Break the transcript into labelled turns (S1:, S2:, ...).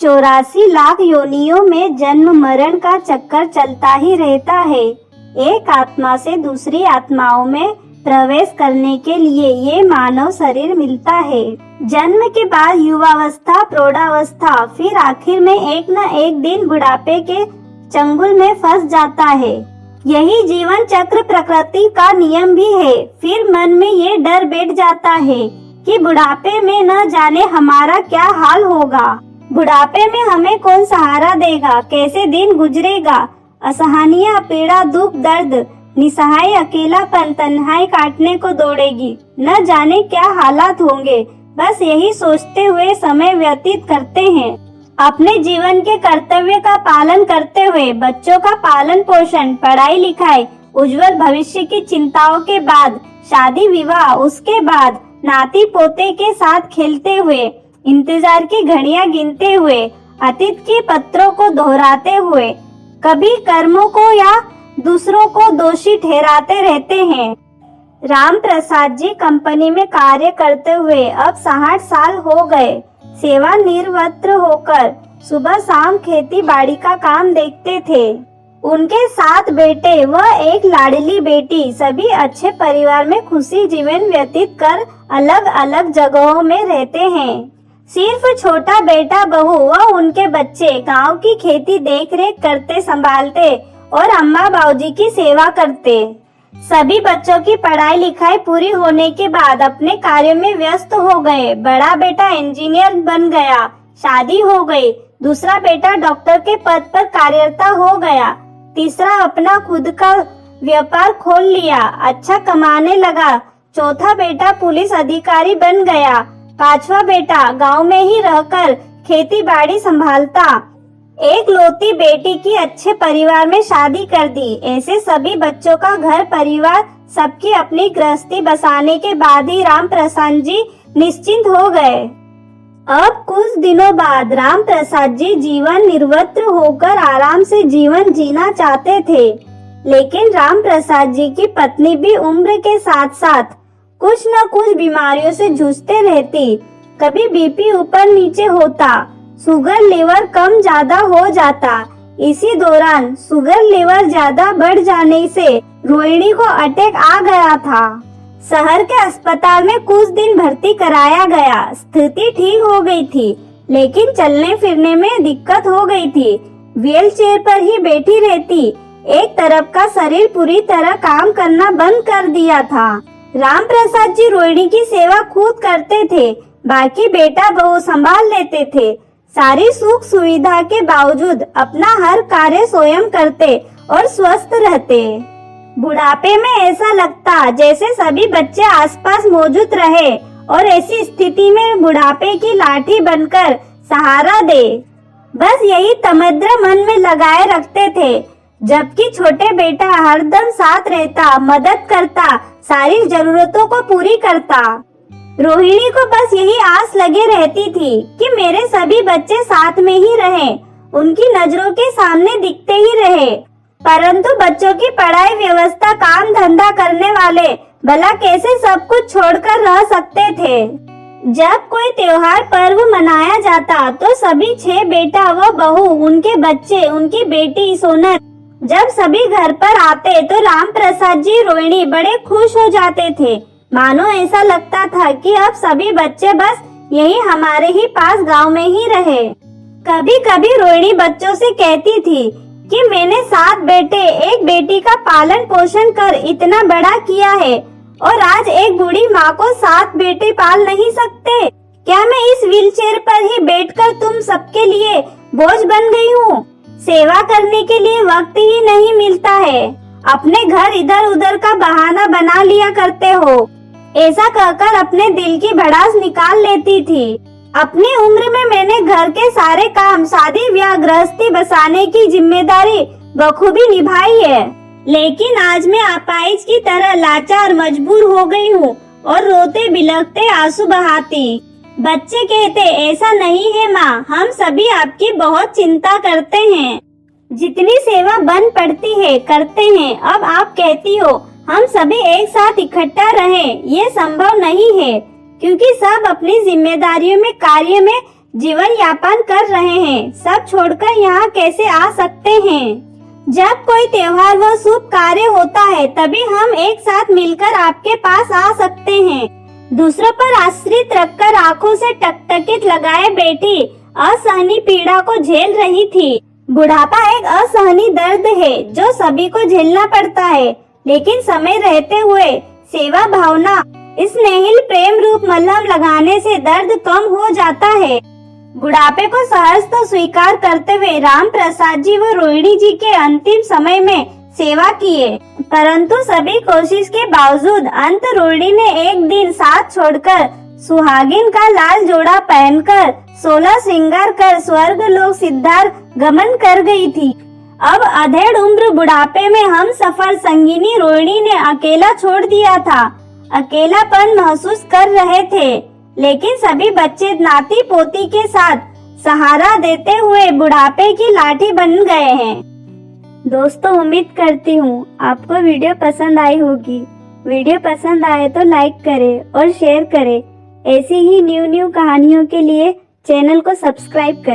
S1: 84 लाख योनियों में जन्म मरण का चक्कर चलता ही रहता है। एक आत्मा से दूसरी आत्माओं में प्रवेश करने के लिए ये मानव शरीर मिलता है। जन्म के बाद युवावस्था, प्रौढ़ावस्था, फिर आखिर में एक न एक दिन बुढ़ापे के चंगुल में फंस जाता है। यही जीवन चक्र प्रकृति का नियम भी है। फिर मन में ये डर बैठ जाता है कि बुढ़ापे में न जाने हमारा क्या हाल होगा। बुढ़ापे में हमें कौन सहारा देगा, कैसे दिन गुजरेगा। असहनीय पीड़ा, दुख, दर्द, निसहाय अकेलापन, तन्हाई काटने को दौड़ेगी। न जाने क्या हालात होंगे। बस यही सोचते हुए समय व्यतीत करते हैं। अपने जीवन के कर्तव्य का पालन करते हुए बच्चों का पालन पोषण, पढ़ाई लिखाई, उज्जवल भविष्य की चिंताओं के बाद शादी विवाह, उसके बाद नाती पोते के साथ खेलते हुए, इंतजार की घड़ियां गिनते हुए, अतीत के पत्रों को दोहराते हुए, कभी कर्मों को या दूसरों को दोषी ठहराते रहते हैं। राम प्रसाद जी कंपनी में कार्य करते हुए अब 60 साल हो गए। सेवानिवृत्त होकर सुबह शाम खेती बाड़ी का काम देखते थे। उनके 7 बेटे व एक लाडली बेटी, सभी अच्छे परिवार में खुशी जीवन व्यतीत कर अलग अलग जगहों में रहते हैं। सिर्फ छोटा बेटा बहू व उनके बच्चे गांव की खेती देख रेख करते संभालते और अम्मा बाबूजी की सेवा करते। सभी बच्चों की पढ़ाई लिखाई पूरी होने के बाद अपने कार्यों में व्यस्त हो गए। बड़ा बेटा इंजीनियर बन गया, शादी हो गई। दूसरा बेटा डॉक्टर के पद पर कार्यरत हो गया। तीसरा अपना खुद का व्यापार खोल लिया, अच्छा कमाने लगा। चौथा बेटा पुलिस अधिकारी बन गया। पांचवा बेटा गांव में ही रहकर खेती बाड़ी संभालता। एक लौती बेटी की अच्छे परिवार में शादी कर दी। ऐसे सभी बच्चों का घर परिवार सबकी अपनी गृहस्थी बसाने के बाद ही राम प्रसाद जी निश्चिंत हो गए। अब कुछ दिनों बाद राम प्रसाद जी जीवन निवृत्त होकर आराम से जीवन जीना चाहते थे। लेकिन राम प्रसाद जी की पत्नी भी उम्र के साथ साथ कुछ न कुछ बीमारियों से जूझते रहती। कभी बीपी ऊपर नीचे होता, शुगर लेवल कम ज्यादा हो जाता। इसी दौरान शुगर लेवल ज्यादा बढ़ जाने से रोहिणी को अटैक आ गया था। शहर के अस्पताल में कुछ दिन भर्ती कराया गया। स्थिति ठीक हो गई थी, लेकिन चलने फिरने में दिक्कत हो गई थी। व्हील चेयर पर ही बैठी रहती। एक तरफ का शरीर पूरी तरह काम करना बंद कर दिया था। राम प्रसाद जी रोहिणी की सेवा खुद करते थे, बाकी बेटा बहू संभाल लेते थे। सारी सुख सुविधा के बावजूद अपना हर कार्य स्वयं करते और स्वस्थ रहते। बुढ़ापे में ऐसा लगता जैसे सभी बच्चे आसपास मौजूद रहे और ऐसी स्थिति में बुढ़ापे की लाठी बनकर सहारा दे। बस यही तमद्रा मन में लगाए रखते थे, जबकि छोटे बेटा हरदम साथ रहता, मदद करता, सारी जरूरतों को पूरी करता। रोहिणी को बस यही आस लगे रहती थी कि मेरे सभी बच्चे साथ में ही रहें, उनकी नजरों के सामने दिखते ही रहे। परंतु बच्चों की पढ़ाई व्यवस्था, काम धंधा करने वाले भला कैसे सब कुछ छोड़कर रह सकते थे। जब कोई त्योहार पर्व मनाया जाता तो सभी 6 बेटा व बहू, उनके बच्चे, उनकी बेटी सोनल, जब सभी घर पर आते तो राम प्रसाद जी रोहिणी बड़े खुश हो जाते थे। मानो ऐसा लगता था कि अब सभी बच्चे बस यही हमारे ही पास गांव में ही रहे। कभी कभी रोहिणी बच्चों से कहती थी कि मैंने 7 बेटे, एक बेटी का पालन पोषण कर इतना बड़ा किया है और आज एक बूढ़ी माँ को 7 बेटे पाल नहीं सकते। क्या मैं इस व्हील चेयर पर ही बैठकर तुम सबके लिए बोझ बन गई हूँ? सेवा करने के लिए वक्त ही नहीं मिलता है। अपने घर इधर उधर का बहाना बना लिया करते हो। ऐसा कहकर अपने दिल की भड़ास निकाल लेती थी। अपनी उम्र में मैंने घर के सारे काम, शादी ब्याह, गृहस्थी बसाने की जिम्मेदारी बखूबी निभाई है, लेकिन आज मैं अपाहिज की तरह लाचार मजबूर हो गई हूँ और रोते बिलखते आंसू बहाती। बच्चे कहते, ऐसा नहीं है माँ, हम सभी आपकी बहुत चिंता करते हैं। जितनी सेवा बन पड़ती है करते हैं। अब आप कहती हो हम सभी एक साथ इकट्ठा रहें, ये संभव नहीं है, क्योंकि सब अपनी जिम्मेदारियों में, कार्य में जीवन यापन कर रहे हैं, सब छोड़कर यहाँ कैसे आ सकते हैं? जब कोई त्योहार व शुभ कार्य होता है तभी हम एक साथ मिलकर आपके पास आ सकते हैं। दूसरों पर आश्रित रखकर आंखों से टकटकित लगाए बेटी असहनीय पीड़ा को झेल रही थी। बुढ़ापा एक असहनीय दर्द है जो सभी को झेलना पड़ता है, लेकिन समय रहते हुए सेवा भावना स्नेहिल प्रेम रूप मलहम लगाने से दर्द कम हो जाता है। बुढ़ापे को सहज तो स्वीकार करते हुए राम प्रसाद जी व रोहिणी जी के अंतिम समय में सेवा किए, परंतु सभी कोशिश के बावजूद अंत रोहिणी ने एक दिन साथ छोड़कर सुहागिन का लाल जोड़ा पहनकर 16 श्रृंगार कर स्वर्ग लोक सिद्धार्थ गमन कर गई थी। अब अधेड़ उम्र बुढ़ापे में हम सफर संगिनी रोहिणी ने अकेला छोड़ दिया था। अकेलापन महसूस कर रहे थे, लेकिन सभी बच्चे नाती पोती के साथ सहारा देते हुए बुढ़ापे की लाठी बन गए हैं। दोस्तों, उम्मीद करती हूँ आपको वीडियो पसंद आई होगी। वीडियो पसंद आए तो लाइक करें और शेयर करें। ऐसी ही न्यू कहानियों के लिए चैनल को सब्सक्राइब करें।